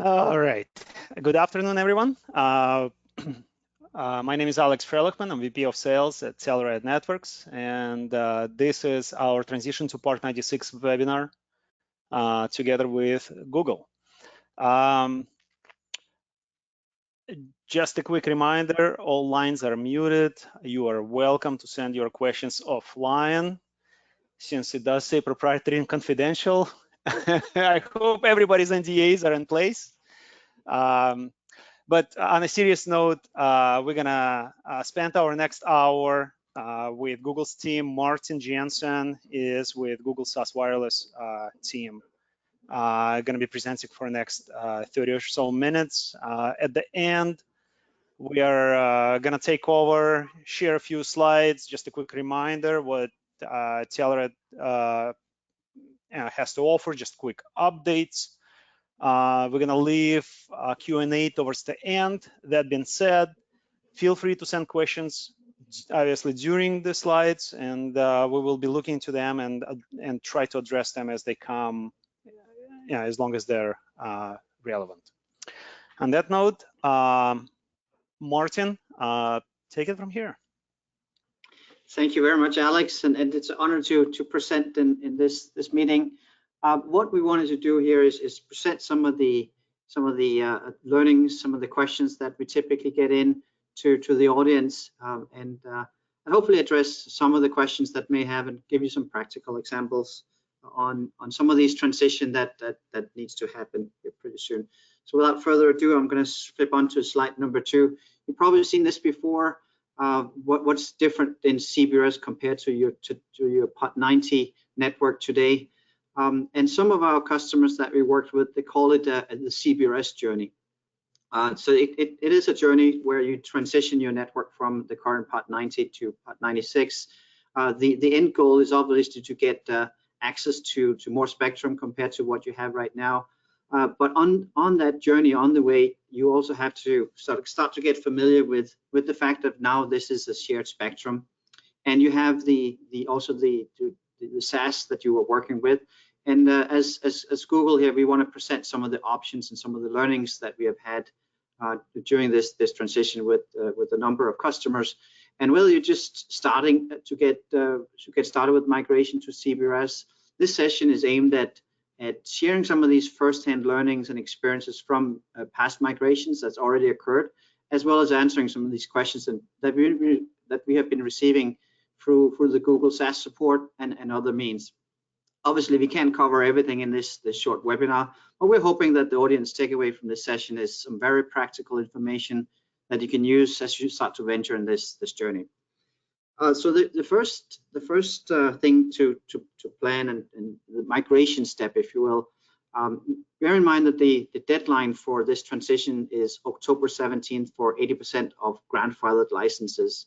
All right. Good afternoon, everyone. My name is Alex Frelichman. I'm VP of Sales at Telrad Networks, and this is our Transition to Part 96 webinar together with Google. Just a quick reminder, all lines are muted. You are welcome to send your questions offline, since it does say proprietary and confidential. I hope everybody's NDAs are in place. But on a serious note, we're gonna spend our next hour with Google's team. Martin Jensen is with Google SAS Wireless team. Gonna be presenting for the next 30 or so minutes. At the end, we are gonna take over, share a few slides. Just a quick reminder what Telrad has to offer, just quick updates. We're gonna leave Q&A towards the end. That being said, feel free to send questions, obviously during the slides, and we will be looking to them and try to address them as they come, as long as they're relevant. On that note, Martin, take it from here. Thank you very much, Alex, and it's an honor to present in this meeting. What we wanted to do here is present some of the learnings, some of the questions that we typically get in to the audience, and hopefully address some of the questions that may have and give you some practical examples on some of these transition that needs to happen here pretty soon. So without further ado, I'm going to flip on to slide number 2. You've probably seen this before. What's different in CBRS compared to your Part 90 network today? And some of our customers that we worked with, they call it the CBRS journey. So it is a journey where you transition your network from the current Part 90 to Part 96. The end goal is obviously to get access to more spectrum compared to what you have right now. But on that journey, on the way, you also have to start to get familiar with the fact that now this is a shared spectrum, and you have the SAS that you were working with. And as Google here, we want to present some of the options and some of the learnings that we have had during this transition with a number of customers. And whether you're just starting to get started with migration to CBRS, this session is aimed at sharing some of these first-hand learnings and experiences from past migrations that's already occurred, as well as answering some of these questions that we have been receiving through the Google SAS support and other means. Obviously, we can't cover everything in this short webinar, but we're hoping that the audience takeaway from this session is some very practical information that you can use as you start to venture in this journey. So the first thing to plan and the migration step, if you will, bear in mind that the deadline for this transition is October 17th for 80% of grandfathered licenses.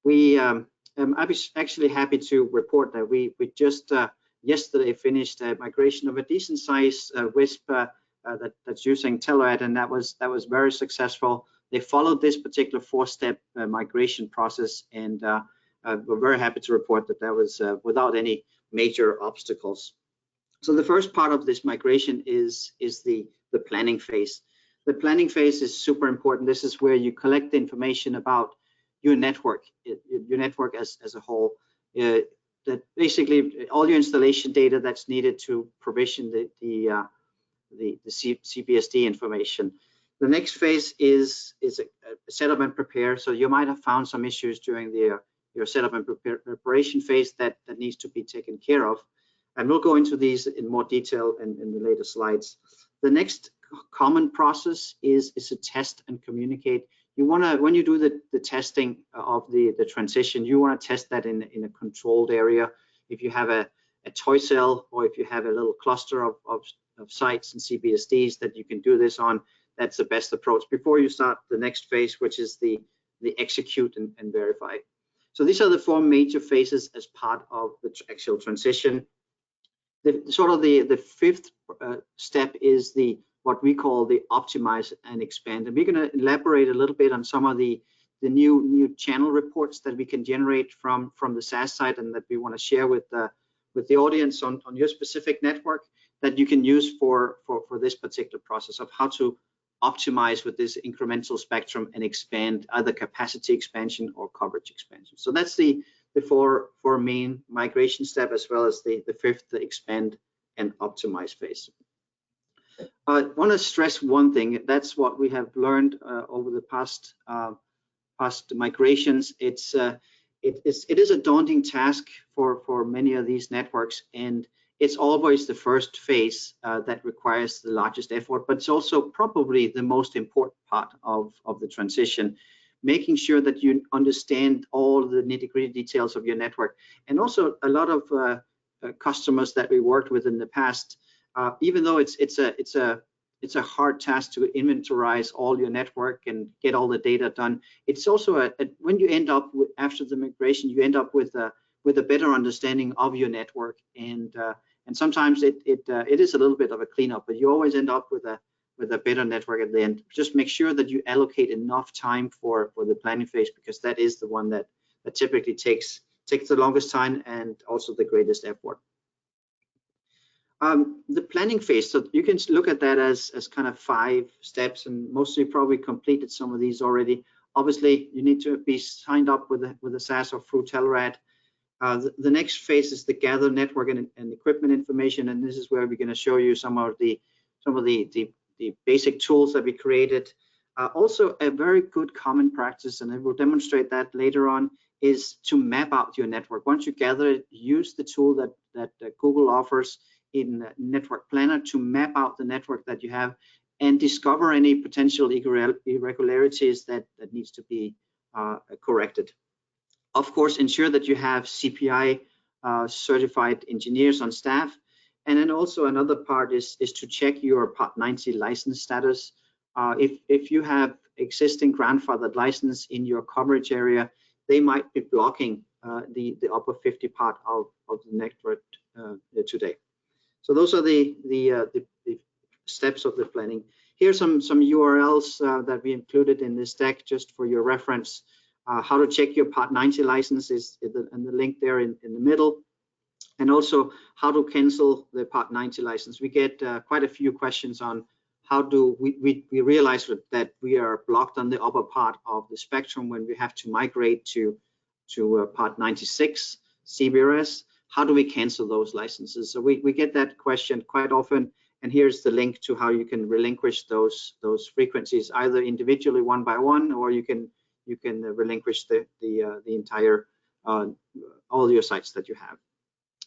I'm actually happy to report that we just yesterday finished a migration of a decent size WISP that's using Telrad, and that was very successful. They followed this particular 4-step migration process, and we're very happy to report that was without any major obstacles. So the first part of this migration is the planning phase. The planning phase is super important. This is where you collect the information about your network as a whole. That basically all your installation data that's needed to provision the CBSD information. The next phase is a setup and prepare. So you might have found some issues during your setup and preparation phase that needs to be taken care of. And we'll go into these in more detail in the later slides. The next common process is to test and communicate. You want to, when you do the testing of the transition, you want to test that in a controlled area. If you have a toy cell, or if you have a little cluster of sites and CBSDs that you can do this on, that's the best approach before you start the next phase, which is the execute and verify. So these are the 4 major phases as part of the actual transition. The 5th step is what we call the optimize and expand, and we're going to elaborate a little bit on some of the new channel reports that we can generate from the SAS side, and that we want to share with the audience on your specific network. that you can use for this particular process of how to optimize with this incremental spectrum and expand either capacity expansion or coverage expansion. So that's the four main migration step, as well as the fifth, the expand and optimize phase. I want to stress one thing. That's what we have learned over the past migrations. It is a daunting task for many of these networks, and it's always the first phase that requires the largest effort, but it's also probably the most important part of the transition, making sure that you understand all the nitty-gritty details of your network. And also a lot of customers that we worked with in the past, even though it's a hard task to inventorize all your network and get all the data done, it's also when you end up with, after the migration, you end up with a better understanding of your network, and sometimes it is a little bit of a cleanup, but you always end up with a better network at the end. Just make sure that you allocate enough time for the planning phase, because that is the one that typically takes the longest time and also the greatest effort. The planning phase, so you can look at that as kind of 5 steps, and most of you probably completed some of these already. Obviously, you need to be signed up with a SAS or through Telrad. The next phase is the gather network and equipment information, and this is where we're going to show you some of the basic tools that we created. Also, a very good common practice, and I will demonstrate that later on, is to map out your network. Once you gather it, use the tool that Google offers in Network Planner to map out the network that you have and discover any potential irregularities that needs to be corrected. Of course, ensure that you have CPI certified engineers on staff. And then also another part is to check your Part 90 license status. If you have existing grandfathered license in your coverage area, they might be blocking the upper 50 part of the network today. So those are the steps of the planning. Here's some URLs that we included in this deck just for your reference. How to check your Part 90 license is in the link there in the middle. And also how to cancel the Part 90 license. We get quite a few questions on how do we realize that we are blocked on the upper part of the spectrum when we have to migrate to Part 96 CBRS. How do we cancel those licenses? So we get that question quite often, and here's the link to how you can relinquish those frequencies, either individually one by one, or you can relinquish the entire all your sites that you have.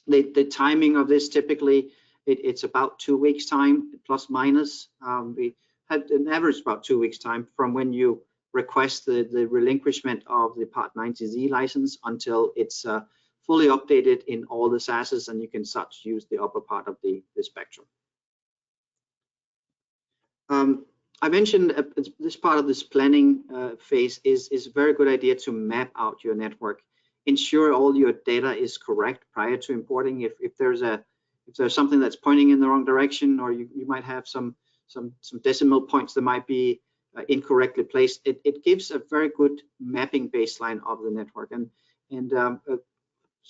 The timing of this, typically it's about 2 weeks time plus minus. We had an average about 2 weeks time from when you request the relinquishment of the Part 90Z license until it's fully updated in all the SASs, and you can start to use the upper part of the spectrum. I mentioned this part of this planning phase is a very good idea to map out your network. Ensure all your data is correct prior to importing. If there's something that's pointing in the wrong direction, or you might have some decimal points that might be incorrectly placed, it gives a very good mapping baseline of the network. And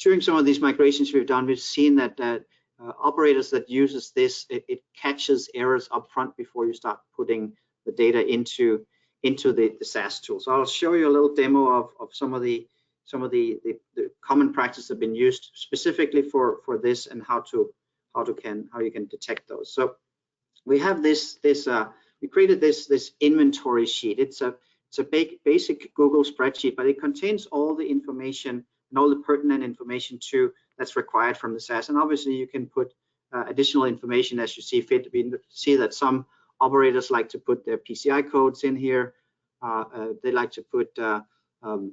during some of these migrations we've done, we've seen that operators that uses this, it catches errors up front before you start putting the data into the SAS tool. So I'll show you a little demo of some of the common practices that have been used specifically for this, and how you can detect those. So we have we created this inventory sheet. It's a basic Google spreadsheet, but it contains all the information and all the pertinent information too that's required from the SAS. And obviously you can put additional information as you see fit. We see that some operators like to put their PCI codes in here. They like to put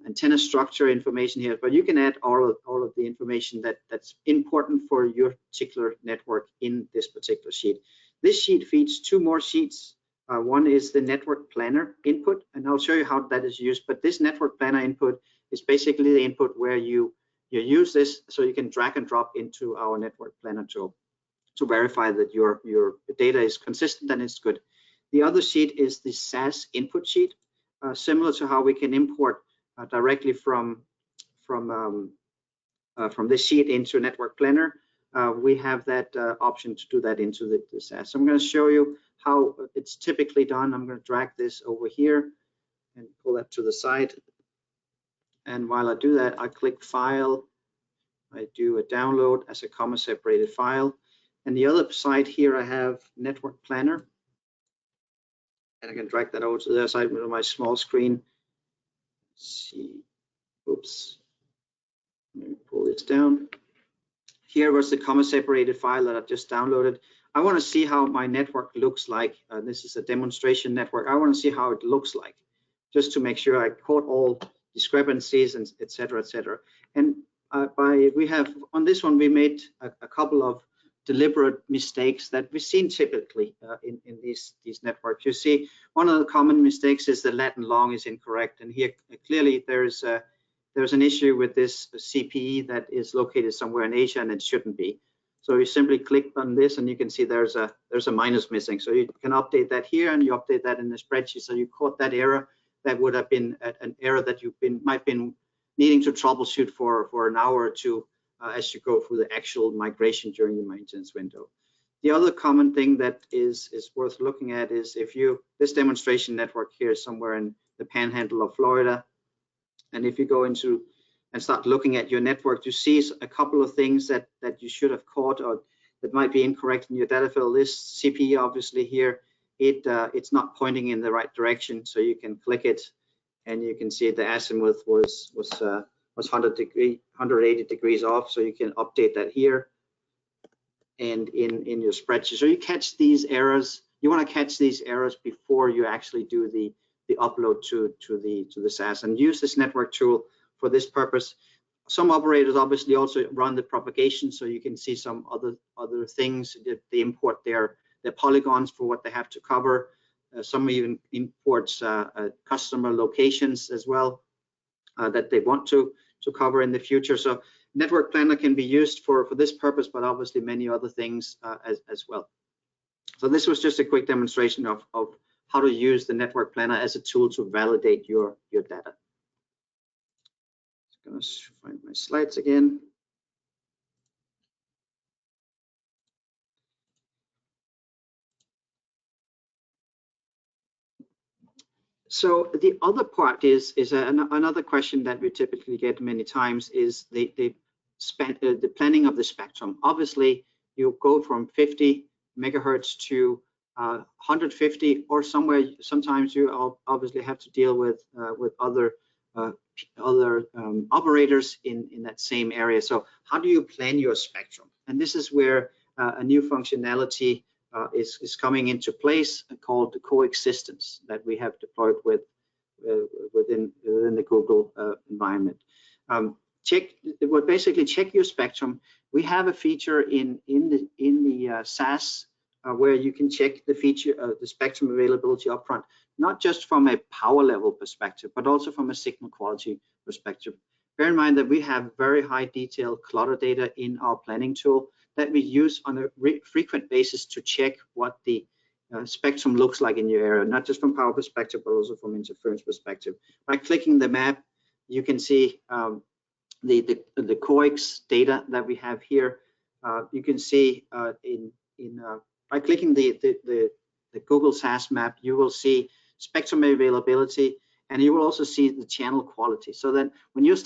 antenna structure information here, but you can add all of the information that's important for your particular network in this particular sheet. This sheet feeds 2 more sheets. One is the network planner input, and I'll show you how that is used. But this network planner input is basically the input where you use this, so you can drag and drop into our network planner tool to verify that your data is consistent and it's good. The other sheet is the SAS input sheet, similar to how we can import directly from this sheet into network planner. we have that option to do that into the SAS. So I'm going to show you how it's typically done. I'm going to drag this over here and pull that to the side. And while I do that, I click File. I do a download as a comma-separated file. And the other side here, I have Network Planner. And I can drag that over to the other side with my small screen. Let's see, oops. Let me pull this down. Here was the comma-separated file that I just downloaded. I want to see how my network looks like. This is a demonstration network. I want to see how it looks like, just to make sure I caught all discrepancies and et cetera, and we have on this one we made a couple of deliberate mistakes that we've seen typically in these networks. You see, one of the common mistakes is the lat and long is incorrect, and here clearly there's an issue with this CPE that is located somewhere in Asia and it shouldn't be. So you simply click on this and you can see there's a minus missing. So you can update that here and you update that in the spreadsheet. So you caught that error. That would have been an error that you might been needing to troubleshoot for an hour or two as you go through the actual migration during the maintenance window. The other common thing that is worth looking at is this demonstration network here is somewhere in the panhandle of Florida. And if you go into and start looking at your network, you see a couple of things that you should have caught or that might be incorrect in your data fill. This CPE obviously here, it's not pointing in the right direction, so you can click it and you can see the azimuth was 180 degrees off, so you can update that here and in your spreadsheet. So you catch these errors. You want to catch these errors before you actually do the upload to the SAS, and use this network tool for this purpose. Some operators obviously also run the propagation, so you can see some other things. They import their polygons for what they have to cover. Some even imports customer locations as well that they want to cover in the future. So Network Planner can be used for this purpose, but obviously many other things as well. So this was just a quick demonstration of how to use the Network Planner as a tool to validate your data. Just gonna find my slides again. So the other part is another question that we typically get many times is the planning of the spectrum. Obviously, you go from 50 megahertz to 150 or somewhere. Sometimes you obviously have to deal with other operators in that same area. So how do you plan your spectrum? And this is where a new functionality is coming into place called the coexistence that we have deployed within the Google environment. Basically check your spectrum. We have a feature in the SAS where you can check the spectrum availability upfront, not just from a power level perspective, but also from a signal quality perspective. Bear in mind that we have very high detail clutter data in our planning tool that we use on a frequent basis to check what the spectrum looks like in your area, not just from power perspective, but also from interference perspective. By clicking the map, you can see the coax data that we have here. You can see by clicking the Google SAS map, you will see spectrum availability, and you will also see the channel quality. So that when you're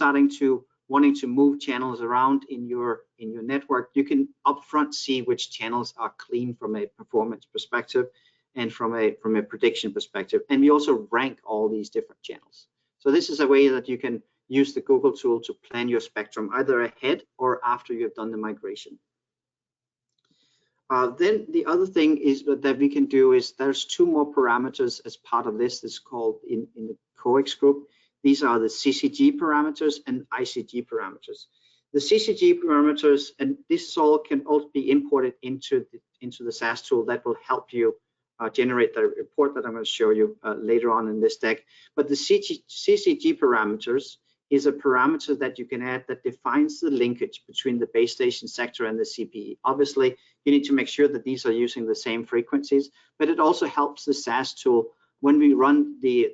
wanting to move channels around in your network, you can upfront see which channels are clean from a performance perspective and from a prediction perspective. And we also rank all these different channels. So this is a way that you can use the Google tool to plan your spectrum either ahead or after you've done the migration. Then the other thing is that we can do is there's two more parameters as part of this. This is called in the coax group. These are the CCG parameters and ICG parameters. The CCG parameters, and this all can also be imported into the SAS tool that will help you generate the report that I'm going to show you later on in this deck. But the CCG parameters is a parameter that you can add that defines the linkage between the base station sector and the CPE. Obviously, you need to make sure that these are using the same frequencies, but it also helps the SAS tool when we run the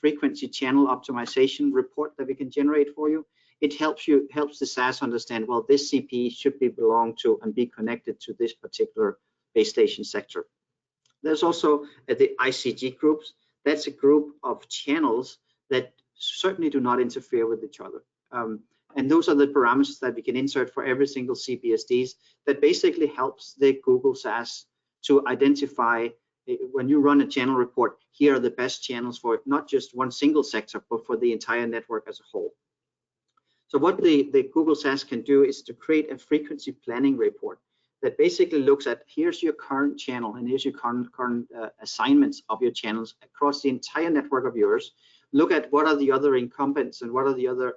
frequency channel optimization report that we can generate for you. it helps the SAS understand, well, this CPE should belong to and be connected to this particular base station sector. There's also the ICG groups. That's a group of channels that certainly do not interfere with each other. And those are the parameters that we can insert for every single CBSDs that basically helps the Google SAS to identify, when you run a channel report, here are the best channels for not just one single sector, but for the entire network as a whole. So what the Google SAS can do is to create a frequency planning report that basically looks at, here's your current channel and here's your current assignments of your channels across the entire network of yours. Look at what are the other incumbents and what are the other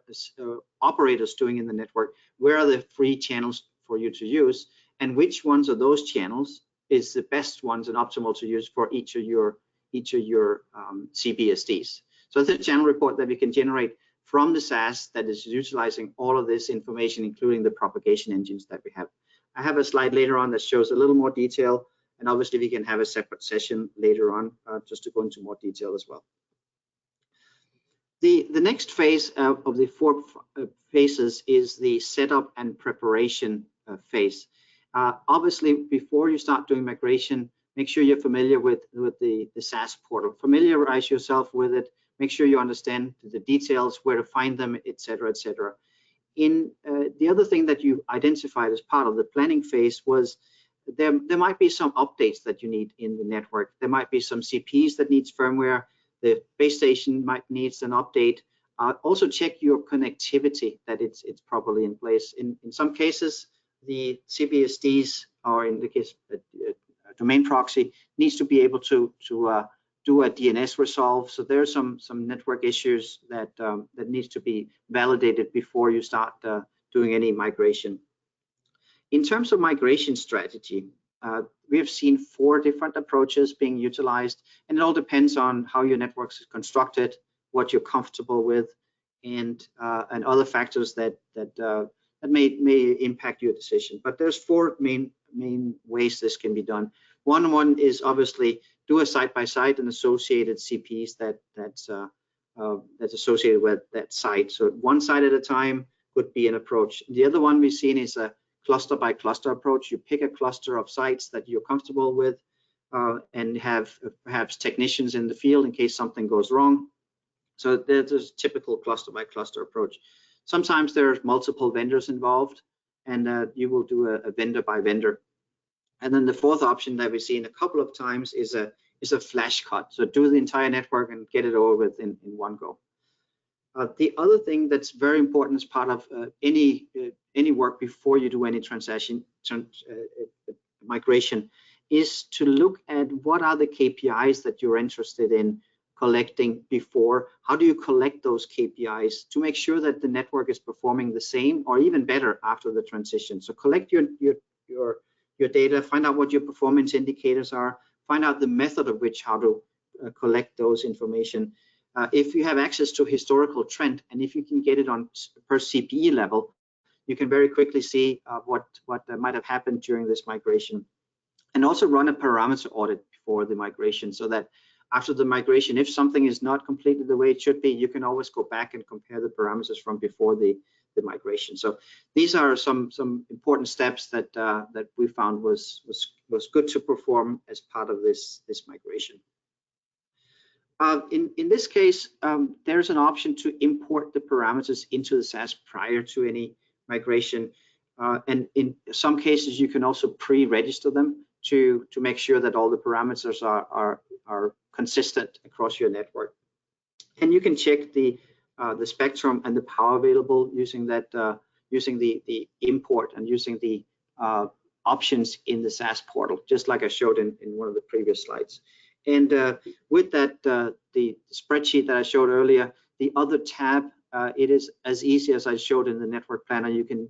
operators doing in the network. Where are the free channels for you to use, and which ones of those channels is the best ones and optimal to use for each of your CBSDs. So it's a channel report that we can generate from the SAS that is utilizing all of this information, including the propagation engines that we have. I have a slide later on that shows a little more detail, and obviously we can have a separate session later on just to go into more detail as well. The next phase of the 4 phases is the setup and preparation phase. Obviously, before you start doing migration, make sure you're familiar with the SAS portal. Familiarize yourself with it. Make sure you understand the details, where to find them, etc., etc. The other thing that you identified as part of the planning phase was there might be some updates that you need in the network. There might be some CPs that needs firmware. The base station might needs an update. Also check your connectivity, that it's properly in place. In some cases, the CBSDs, or in the case a domain proxy, needs to be able to do a DNS resolve. So there are some network issues that needs to be validated before you start doing any migration. In terms of migration strategy, we have seen 4 different approaches being utilized, and it all depends on how your network is constructed, what you're comfortable with, and other factors that may impact your decision. But there's 4 main ways this can be done. One is obviously do a side-by-side and associated CPs that's associated with that site. So one site at a time could be an approach. The other one we've seen is a cluster by cluster approach. You pick a cluster of sites that you're comfortable with and have perhaps technicians in the field in case something goes wrong. So there's a typical cluster by cluster approach. Sometimes there's multiple vendors involved, and you will do a vendor by vendor. And then the 4th option that we've seen a couple of times is a flash cut. So do the entire network and get it over with in one go. The other thing that's very important as part of any work before you do any migration is to look at what are the KPIs that you're interested in collecting before. How do you collect those KPIs to make sure that the network is performing the same or even better after the transition? So collect your data, find out what your performance indicators are, find out the method of which how to collect those information. If you have access to historical trend, and if you can get it on per CPE level, you can very quickly see what might have happened during this migration. And also run a parameter audit before the migration, so that after the migration, if something is not completely the way it should be, you can always go back and compare the parameters from before the migration. So these are some important steps that we found was good to perform as part of this migration. In this case, there's an option to import the parameters into the SAS prior to any migration, and in some cases you can also pre-register them to make sure that all the parameters are consistent across your network. And you can check the spectrum and the power available using that using the import and using the options in the SAS portal, just like I showed in one of the previous slides. And with that, the spreadsheet that I showed earlier, the other tab, it is as easy as I showed in the network planner. You can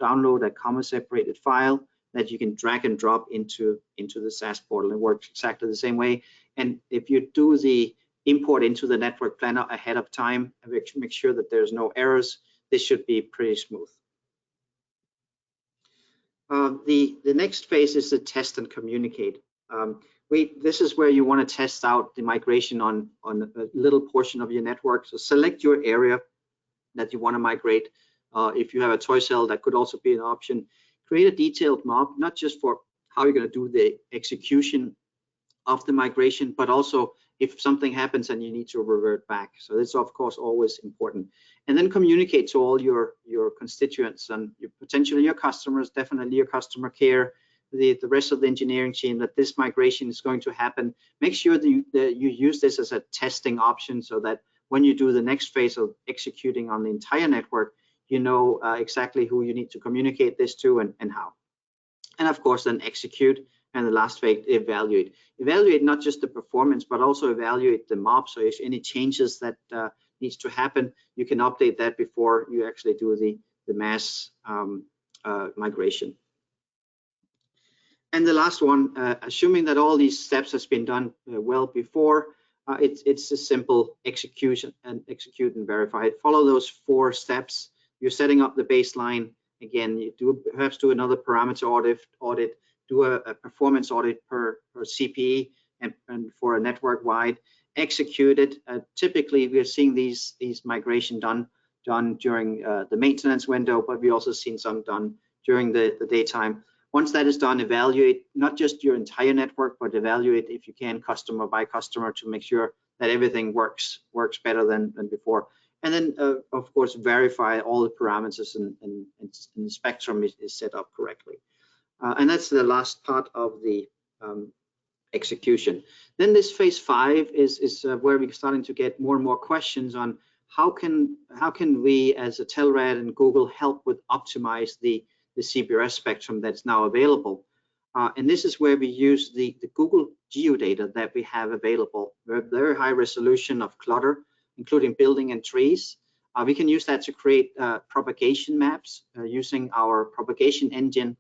download a comma separated file that you can drag and drop into the SAS portal. It works exactly the same way. And if you do the import into the network planner ahead of time and make sure that there's no errors, this should be pretty smooth. The next phase is the test and communicate. This is where you want to test out the migration on a little portion of your network. So select your area that you want to migrate. If you have a toy cell, that could also be an option. Create a detailed mob, not just for how you're going to do the execution of the migration, but also if something happens and you need to revert back. So that's of course always important. And then communicate to all your constituents and potentially your customers, definitely your customer care, the rest of the engineering team, that this migration is going to happen. Make sure that you use this as a testing option, so that when you do the next phase of executing on the entire network, you know exactly who you need to communicate this to and how. And of course then execute. And the last phase, evaluate. Evaluate not just the performance, but also evaluate the mob. So if any changes that needs to happen, you can update that before you actually do the mass migration. And the last one, assuming that all these steps has been done well before, it's a simple execution and execute and verify. Follow those 4 steps. You're setting up the baseline. Again, you perhaps do another parameter audit, do a performance audit per CPE and for a network wide, execute it. Typically, we are seeing these migration done during the maintenance window, but we also seen some done during the daytime. Once that is done, evaluate not just your entire network, but evaluate, if you can, customer by customer, to make sure that everything works better than before. And then, of course, verify all the parameters and the spectrum is set up correctly. And that's the last part of the execution. Then this phase 5 is where we're starting to get more and more questions on how can we as a Telrad and Google help with optimize the CBRS spectrum that's now available. And this is where we use the Google geodata that we have available. We have very high resolution of clutter, including building and trees. We can use that to create propagation maps using our propagation engine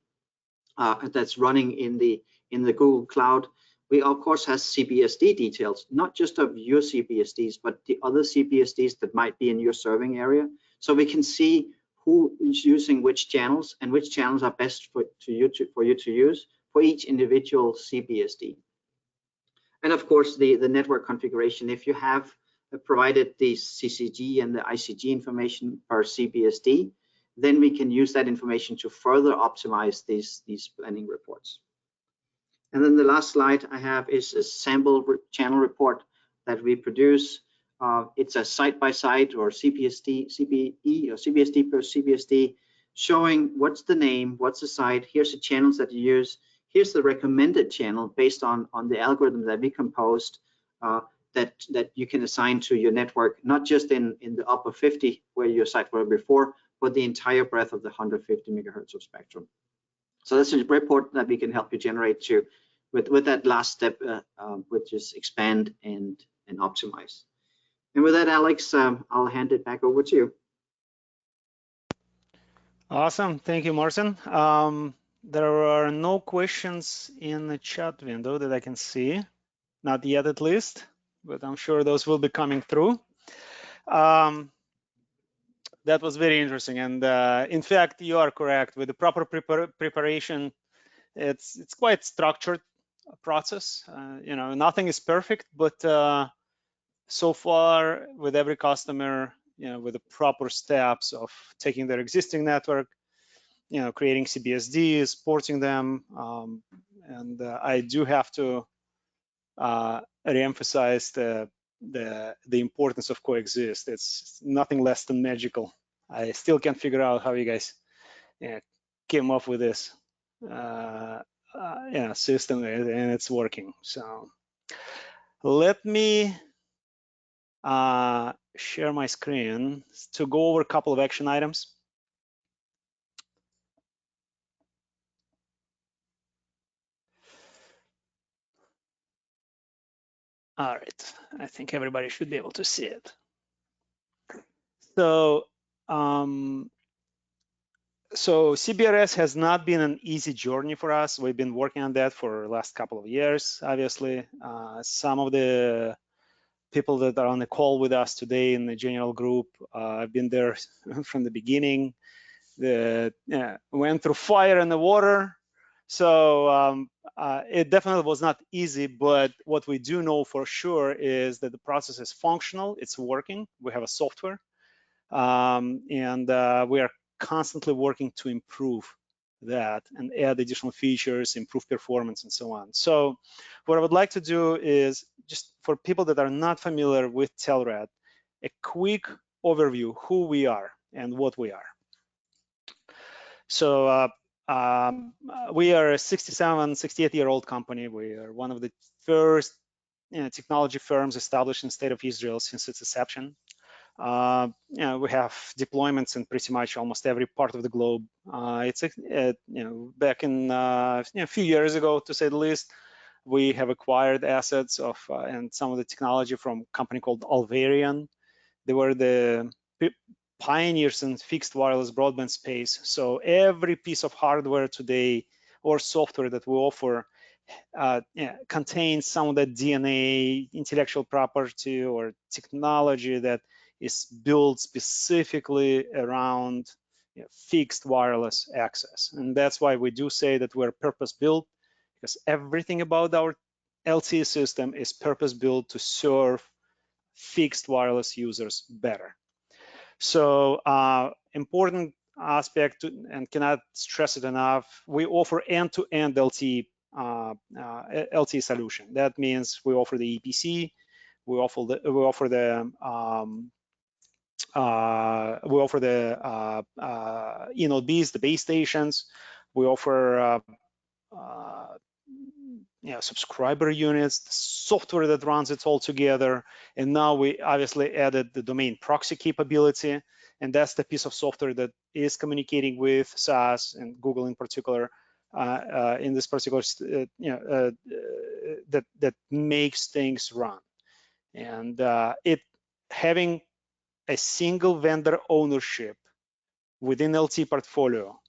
that's running in the Google Cloud. We of course has CBSD details, not just of your CBSDs, but the other CBSDs that might be in your serving area. So we can see who is using which channels and which channels are best for you to use for each individual CBSD. And of course, the network configuration. If you have provided the CCG and the ICG information per CBSD, then we can use that information to further optimize these planning reports. And then the last slide I have is a sample channel report that we produce. It's a site-by-site or CBSD or CBSD per CBSD, showing what's the name, what's the site, here's the channels that you use, here's the recommended channel based on the algorithm that we composed that you can assign to your network, not just in the upper 50 where your site were before, but the entire breadth of the 150 megahertz of spectrum. So that's a report that we can help you generate to with that last step, which is expand and optimize. And with that, Alex, I'll hand it back over to you. Awesome, thank you, Martin. There are no questions in the chat window that I can see, not yet at least, but I'm sure those will be coming through. That was very interesting, and in fact, you are correct. With the proper preparation, it's quite structured process. You know, nothing is perfect, but so far with every customer, you know, with the proper steps of taking their existing network, you know, creating CBSDs, porting them, and I do have to re-emphasize the importance of coexist. It's nothing less than magical. I still can't figure out how you guys came up with this system, and it's working. So let me share my screen to go over a couple of action items. All right, I think everybody should be able to see it. So, so CBRS has not been an easy journey for us. We've been working on that for the last couple of years, obviously. Some of the people that are on the call with us today in the general group, I've been there from the beginning. Went through fire and the water. So it definitely was not easy, but what we do know for sure is that the process is functional, it's working. We have a software and we are constantly working to improve that and add additional features, improve performance, and so on. So what I would like to do is, just for people that are not familiar with Telrad, a quick overview who we are and what we are. So we are a 67, 68-year-old company. We are one of the first technology firms established in the state of Israel since its inception. We have deployments in pretty much almost every part of the globe. Back in a few years ago, to say the least, we have acquired assets of and some of the technology from a company called Alvarian. They were the pioneers in fixed wireless broadband space. So every piece of hardware today or software that we offer contains some of that DNA, intellectual property, or technology that is built specifically around fixed wireless access. And that's why we do say that we're purpose-built, because everything about our LTE system is purpose-built to serve fixed wireless users better. So important aspect, and cannot stress it enough, we offer end-to-end LTE solution. That means we offer the EPC, we offer the eNode Bs, the base stations. We offer subscriber units, the software that runs it all together. And now we obviously added the domain proxy capability, and that's the piece of software that is communicating with SAS and Google in particular in this particular that makes things run. And it having a single vendor ownership within LTE portfolio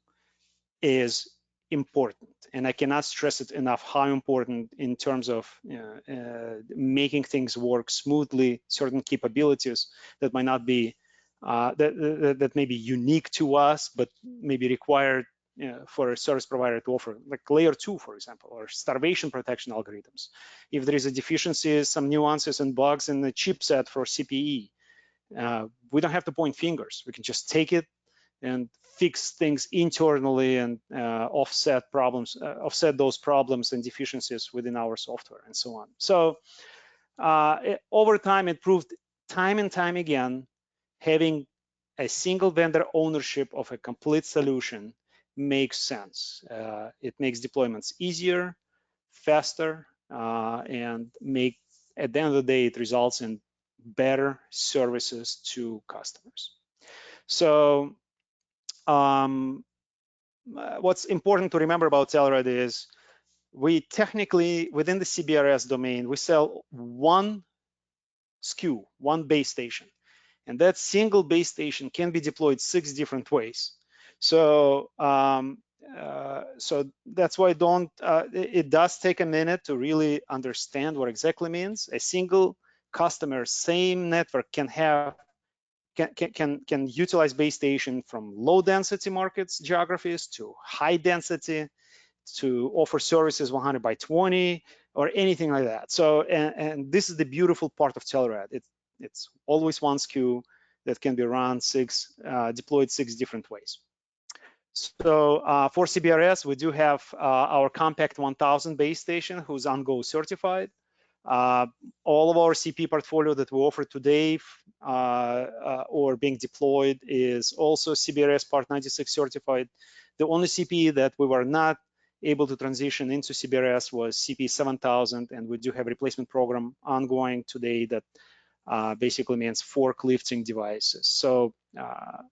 is important, and I cannot stress it enough how important in terms of making things work smoothly. Certain capabilities that might not be that may be unique to us, but may be required for a service provider to offer, like layer 2, for example, or starvation protection algorithms. If there is a deficiency, some nuances and bugs in the chipset for CPE, we don't have to point fingers. We can just take it and fix things internally and offset those problems and deficiencies within our software and so on. So over time, it proved time and time again, having a single vendor ownership of a complete solution makes sense. It makes deployments easier, faster, and at the end of the day, it results in better services to customers. So what's important to remember about Telrad is we technically, within the CBRS domain, we sell one SKU, one base station. And that single base station can be deployed 6 different ways. So so that's why it does take a minute to really understand what exactly means. A single customer, same network, can utilize base station from low density markets geographies to high density, to offer services 100 by 20 or anything like that. So and this is the beautiful part of Telrad. It's always one SKU that can be run deployed 6 different ways. So for CBRS, we do have our Compact 1000 base station, who's OnGo certified. All of our CP portfolio that we offer today or being deployed is also CBRS Part 96 certified. The only CP that we were not able to transition into CBRS was CP 7000, and we do have a replacement program ongoing today that basically means forklifting devices. So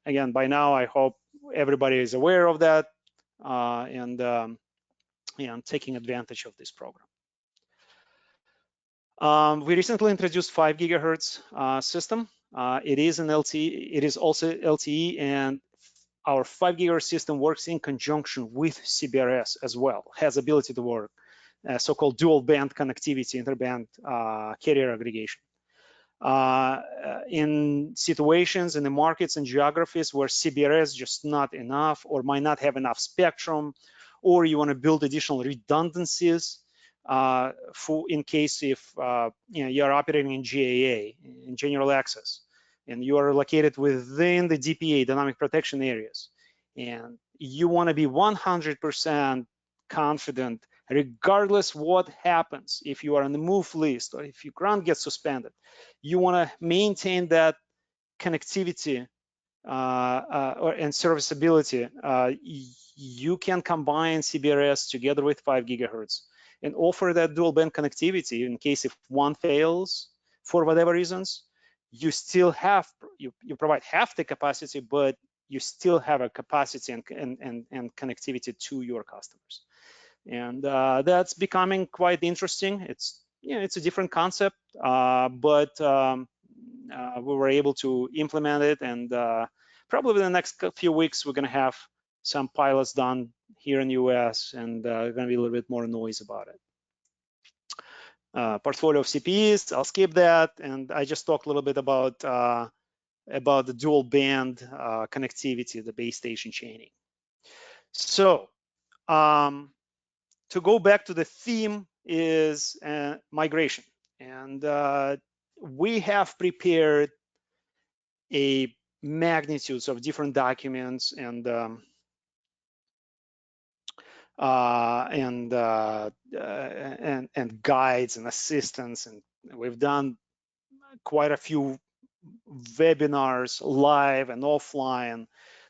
again, by now, I hope everybody is aware of that and taking advantage of this program. We recently introduced 5 gigahertz system. It is an LTE. It is also LTE, and our 5 gigahertz system works in conjunction with CBRS as well. Has ability to work, so-called dual band connectivity, interband carrier aggregation. In situations in the markets and geographies where CBRS just not enough or might not have enough spectrum, or you want to build additional redundancies in case if you're operating in GAA, in general access, and you are located within the DPA, dynamic protection areas, and you want to be 100% confident, regardless what happens, if you are on the move list or if your grant gets suspended, you want to maintain that connectivity and serviceability. You can combine CBRS together with 5 gigahertz and offer that dual band connectivity in case if one fails for whatever reasons. You still have, you provide half the capacity, but you still have a capacity and connectivity to your customers. And that's becoming quite interesting. It's, you know, it's a different concept, but we were able to implement it, and probably in the next few weeks we're going to have some pilots done here in the US, and going to be a little bit more noise about it. Portfolio of CPEs, I'll skip that, and I just talked a little bit about the dual band connectivity, the base station chaining. So to go back to the theme is migration, and we have prepared a magnitudes of different documents and guides and assistance, and we've done quite a few webinars live and offline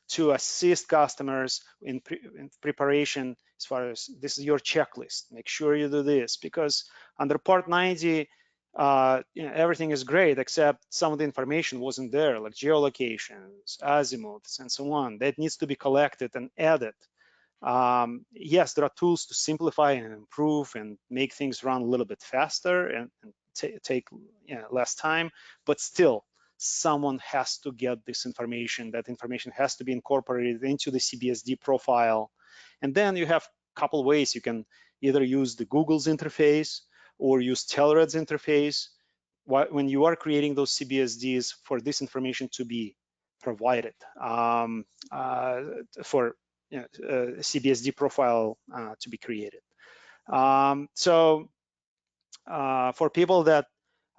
to assist customers in preparation. As far as this is your checklist, make sure you do this, because under Part 90, you know, everything is great except some of the information wasn't there, like geolocations, azimuths, and so on. That needs to be collected and added. Yes, there are tools to simplify and improve and make things run a little bit faster and take, you know, less time, but still someone has to get this information. That information has to be incorporated into the CBSD profile. And then you have a couple ways. You can either use the Google's interface or use Telrad's interface when you are creating those CBSDs for this information to be provided for, you know, CBSD profile to be created. So for people that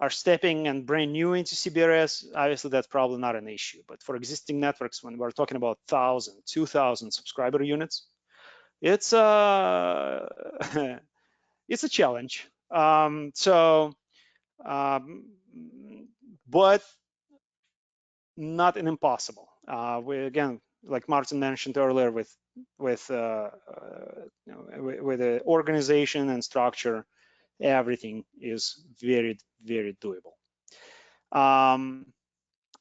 are stepping and brand new into CBRS, obviously that's probably not an issue. But for existing networks, when we're talking about 1,000, 2,000 subscriber units, it's it's a challenge. But not an impossible. We, again, like Martin mentioned earlier, with the organization and structure, everything is very, very doable.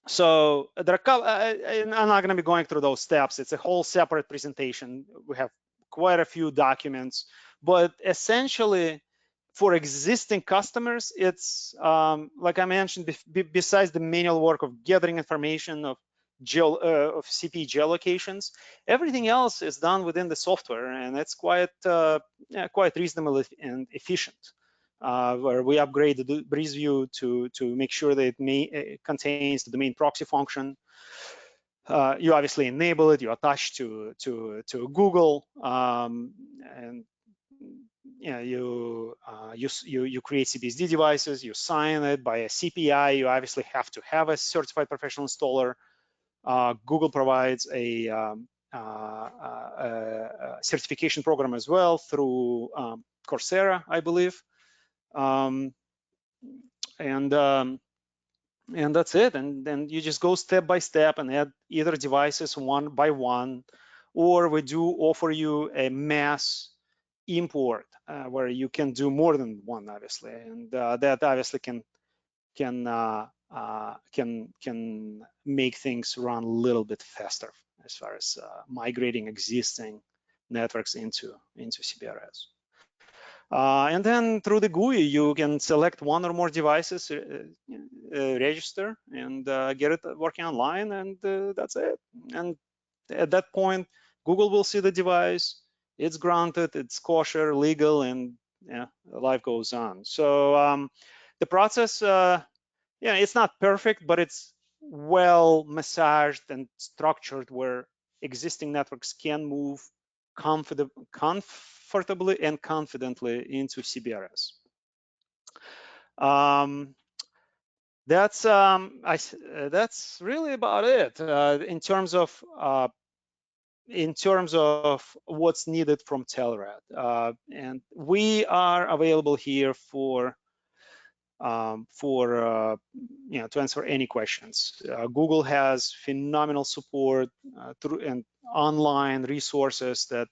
So there are, I'm not going to be going through those steps. It's a whole separate presentation. We have quite a few documents, but essentially for existing customers, it's like I mentioned, besides the manual work of gathering information of CPE geolocations, everything else is done within the software, and it's quite quite reasonable and efficient. Where we upgrade the Breeze View to make sure that it contains the domain proxy function. You obviously enable it. You attach to Google, and you know, you create CBSD devices. You sign it by a CPI. You obviously have to have a certified professional installer. Google provides a certification program as well through Coursera, I believe. And that's it. And then you just go step by step and add either devices one by one, or we do offer you a mass import where you can do more than one, obviously, and that obviously can make things run a little bit faster as far as migrating existing networks into CBRS. And then through the GUI, you can select one or more devices, register, and get it working online, and that's it. And at that point, Google will see the device, it's granted, it's kosher, legal, and yeah, life goes on. So the process, yeah, it's not perfect, but it's well massaged and structured where existing networks can move comfortably and confidently into CBRS. that's really about it in terms of what's needed from Telrad. And we are available here for to answer any questions. Google has phenomenal support through and online resources that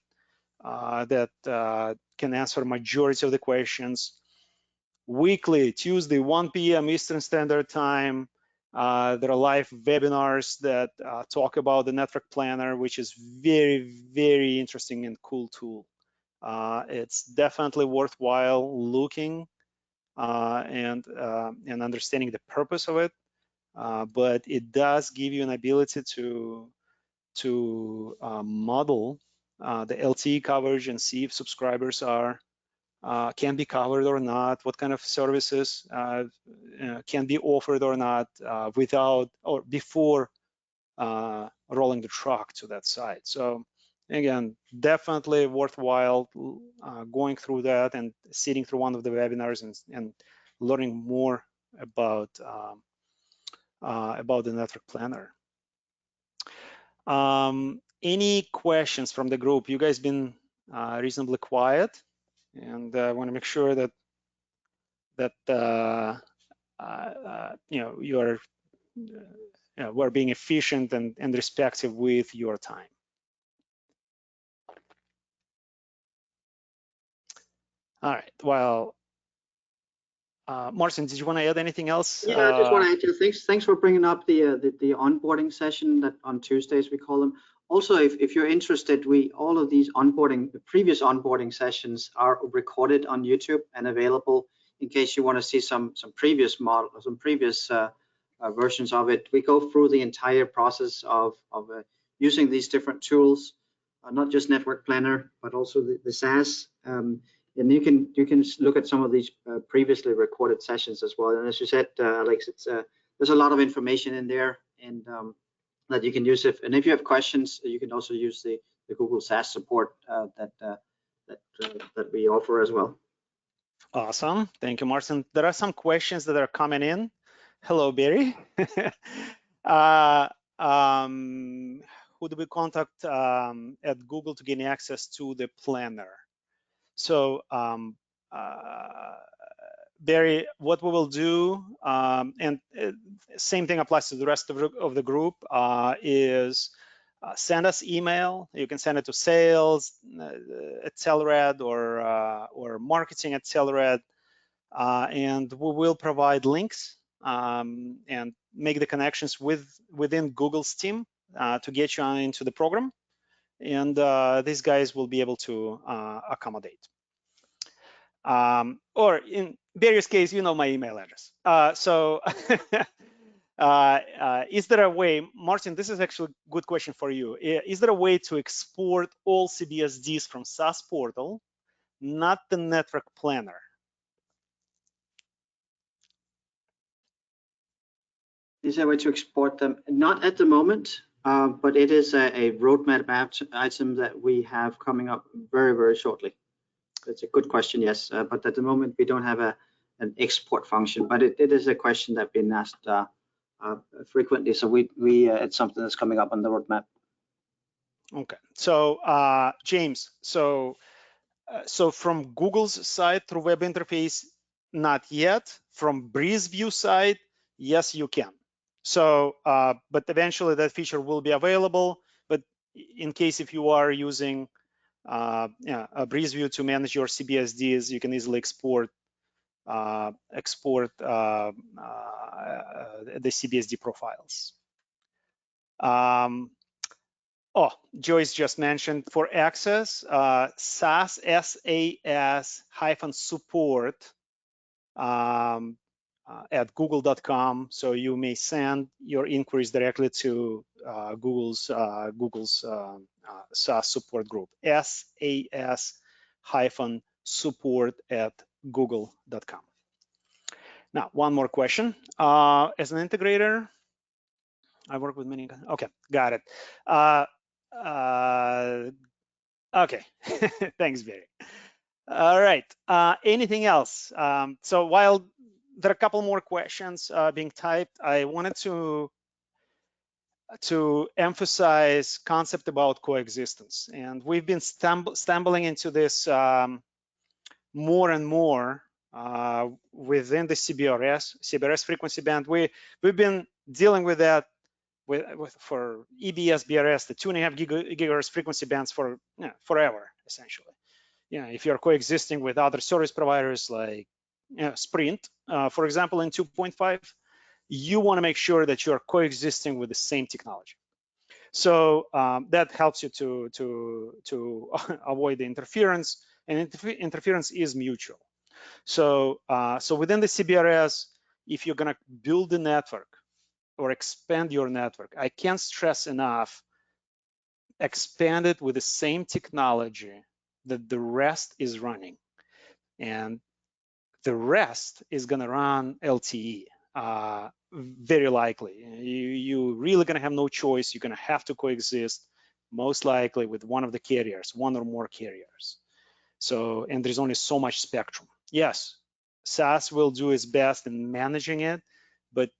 can answer majority of the questions. Weekly, Tuesday, 1 p.m. Eastern Standard Time, there are live webinars that talk about the Network Planner, which is very, very interesting and cool tool. It's definitely worthwhile looking and understanding the purpose of it, but it does give you an ability to model the LTE coverage and see if subscribers can be covered or not, what kind of services can be offered or not without or before rolling the truck to that site. So again, definitely worthwhile going through that and sitting through one of the webinars and learning more about the network planner. Any questions from the group? You guys been reasonably quiet, and I want to make sure that you're we're being efficient and respectful with your time. All right. Well, Martin, did you want to add anything else? Yeah, I just want to add to thanks for bringing up the onboarding session that on Tuesdays we call them. Also, if you're interested, all of these previous onboarding sessions are recorded on YouTube and available in case you want to see some previous versions of it. We go through the entire process of using these different tools, not just Network Planner, but also the SAS. And you can look at some of these previously recorded sessions as well. And as you said, Alex, there's a lot of information in there, and that you can use. If you have questions, you can also use the Google SAS support that we offer as well. Awesome, thank you, Martin. There are some questions that are coming in. Hello, Barry. Who do we contact at Google to gain access to the planner? So Barry, what we will do, and same thing applies to the rest of the group, is send us email. You can send it to sales at Telrad or marketing at Telrad, and we will provide links and make the connections within Google's team to get you into the program. And these guys will be able to accommodate. Or in various cases, you know my email address. So is there a way, Martin, this is actually a good question for you. Is there a way to export all CBSDs from SAS portal, not the network planner? Is there a way to export them? Not at the moment, but it is a roadmap item that we have coming up very, very shortly. It's a good question, yes. But at the moment, we don't have an export function, but it is a question that's been asked frequently. So it's something that's coming up on the roadmap. Okay. So James, so from Google's side through web interface, not yet. From Breeze View side, yes, you can. So, but eventually that feature will be available. But in case if you are using a Breeze View to manage your CBSDs, you can easily export the CBSD profiles. Oh, Joyce just mentioned for access, SAS SAS-support at google.com. So you may send your inquiries directly to Google's SAS support group, SAS-support at google.com. Now, one more question. As an integrator, I work with many. Okay, got it. Okay, thanks, Barry. All right, anything else? So while there are a couple more questions being typed. I wanted to emphasize concept about coexistence, and we've been stumbling into this more and more within the CBRS frequency band. We've been dealing with that for EBS, BRS, the 2.5 gigahertz frequency bands for forever, essentially. If you're coexisting with other service providers like Sprint, for example, in 2.5, you want to make sure that you're coexisting with the same technology. So that helps you to avoid the interference, and interference is mutual. So so within the CBRS, if you're going to build a network or expand your network, I can't stress enough, expand it with the same technology that the rest is running, and the rest is going to run LTE. Very likely, you really going to have no choice. You're going to have to coexist, most likely, with one of the carriers, one or more carriers. So, and there's only so much spectrum. Yes, SAS will do its best in managing it, but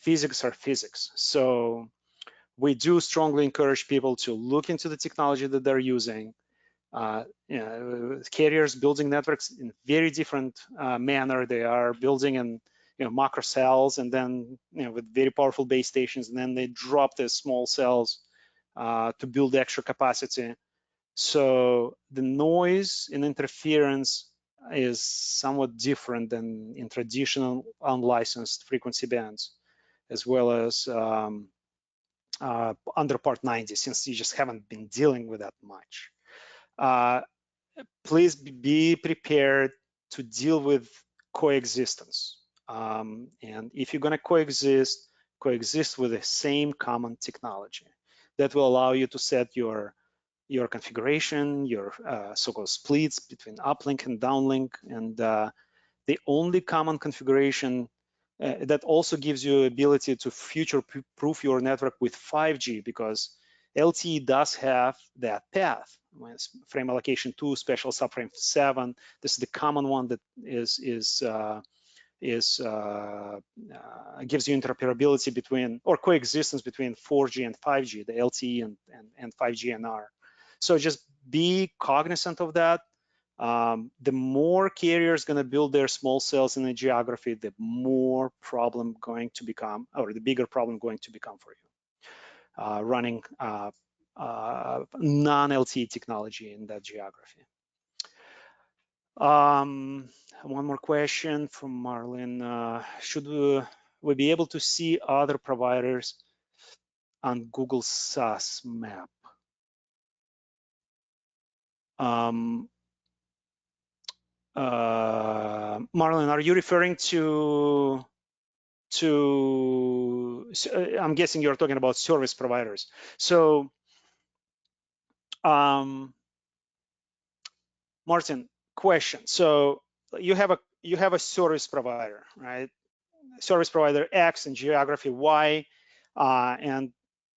physics are physics. So we do strongly encourage people to look into the technology that they're using. Carriers building networks in very different manner. They are building in macro cells, and then with very powerful base stations, and then they drop the small cells to build extra capacity. So the noise and interference is somewhat different than in traditional unlicensed frequency bands, as well as under Part 90, since you just haven't been dealing with that much. Please be prepared to deal with coexistence. And if you're going to coexist with the same common technology that will allow you to set your configuration, your so-called splits between uplink and downlink, and the only common configuration that also gives you ability to future-proof your network with 5G, because LTE does have that path. Frame allocation 2, special subframe 7. This is the common one that gives you interoperability between, or coexistence between 4G and 5G, the LTE and 5G NR. So just be cognizant of that. The more carriers going to build their small cells in the geography, the more problem going to become, or the bigger problem going to become for you, running non-LTE technology in that geography. One more question from Marlene. Should we be able to see other providers on Google SAS map? Marlene, are you referring to I'm guessing you're talking about service providers. So Martin, question. So you have a service provider, right? Service provider X in geography Y, and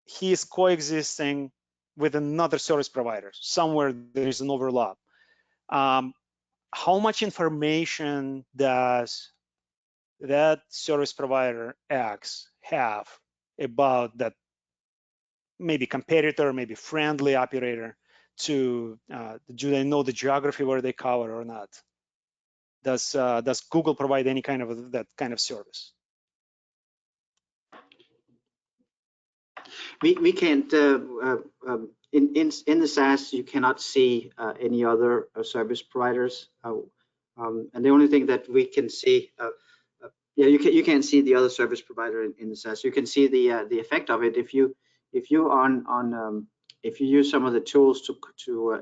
he is coexisting with another service provider. Somewhere there is an overlap. How much information does that service provider X have about that maybe competitor, maybe friendly operator? Do they know the geography where they cover or not? Does Google provide any kind of that kind of service? We can't in the SAS you cannot see any other service providers, and the only thing that we can see, you can't see the other service provider in the SAS. You can see the effect of it if you use some of the tools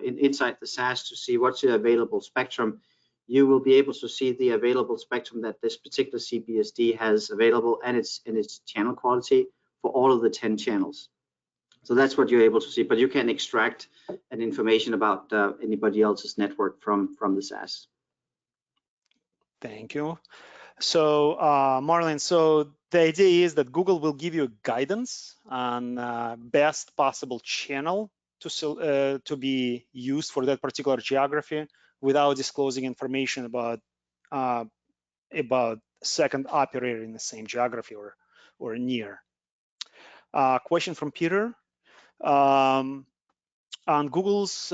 inside the SAS to see what's the available spectrum. You will be able to see the available spectrum that this particular CBSD has available, and its channel quality for all of the 10 channels. So that's what you're able to see, but you can extract an information about anybody else's network from the SAS. Thank you. So Marlene, so the idea is that Google will give you guidance on best possible channel to be used for that particular geography without disclosing information about second operator in the same geography or near. Question from Peter. On Google's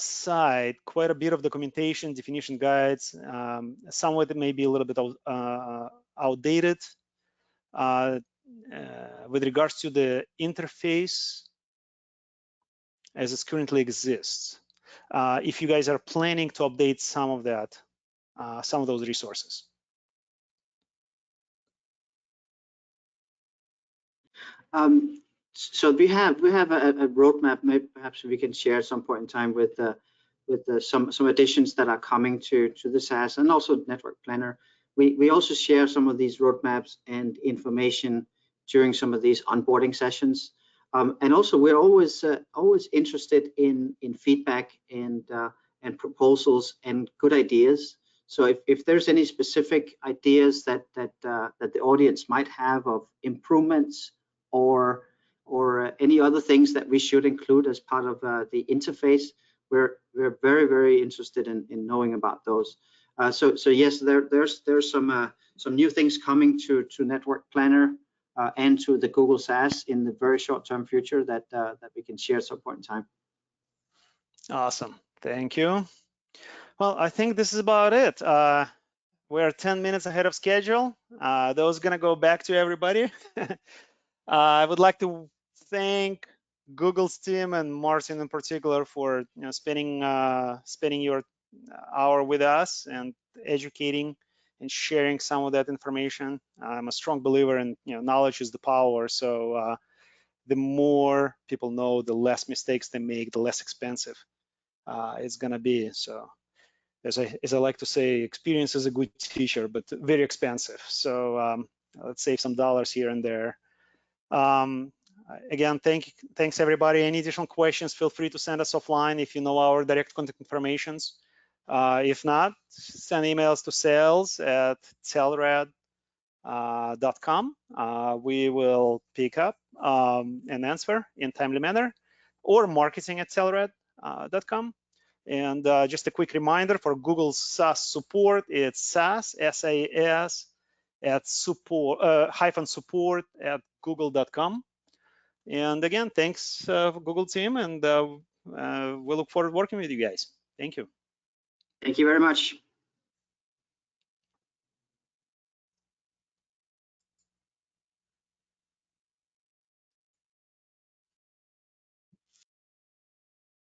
site, quite a bit of documentation, definition guides. Some of it may be a little bit outdated. With regards to the interface as it currently exists, if you guys are planning to update some of that, some of those resources. So we have a roadmap. Maybe perhaps we can share at some point in time with some additions that are coming to the SAS and also Network Planner. We also share some of these roadmaps and information during some of these onboarding sessions. And also we're always interested in feedback and proposals and good ideas. So if there's any specific ideas that the audience might have of improvements or any other things that we should include as part of the interface, we're very, very interested in knowing about those. So yes, there's some new things coming to Network Planner and to the Google SAS in the very short-term future that we can share at some point in time. Awesome, thank you. Well, I think this is about it. We're 10 minutes ahead of schedule. Those are gonna go back to everybody. I would like to thank Google's team and Martin in particular for spending your hour with us and educating and sharing some of that information. I'm a strong believer in knowledge is the power. So the more people know, the less mistakes they make, the less expensive it's gonna be. So as I like to say, experience is a good teacher, but very expensive. So let's save some dollars here and there. Again, thanks everybody. Any additional questions, feel free to send us offline if you know our direct contact informations. If not, send emails to sales@telrad.com. We will pick up and answer in timely manner, or marketing@telrad.com. And just a quick reminder for Google SAS support, it's SAS, SAS at support-support@google.com. And again, thanks Google team, and we look forward to working with you guys. Thank you. Thank you very much.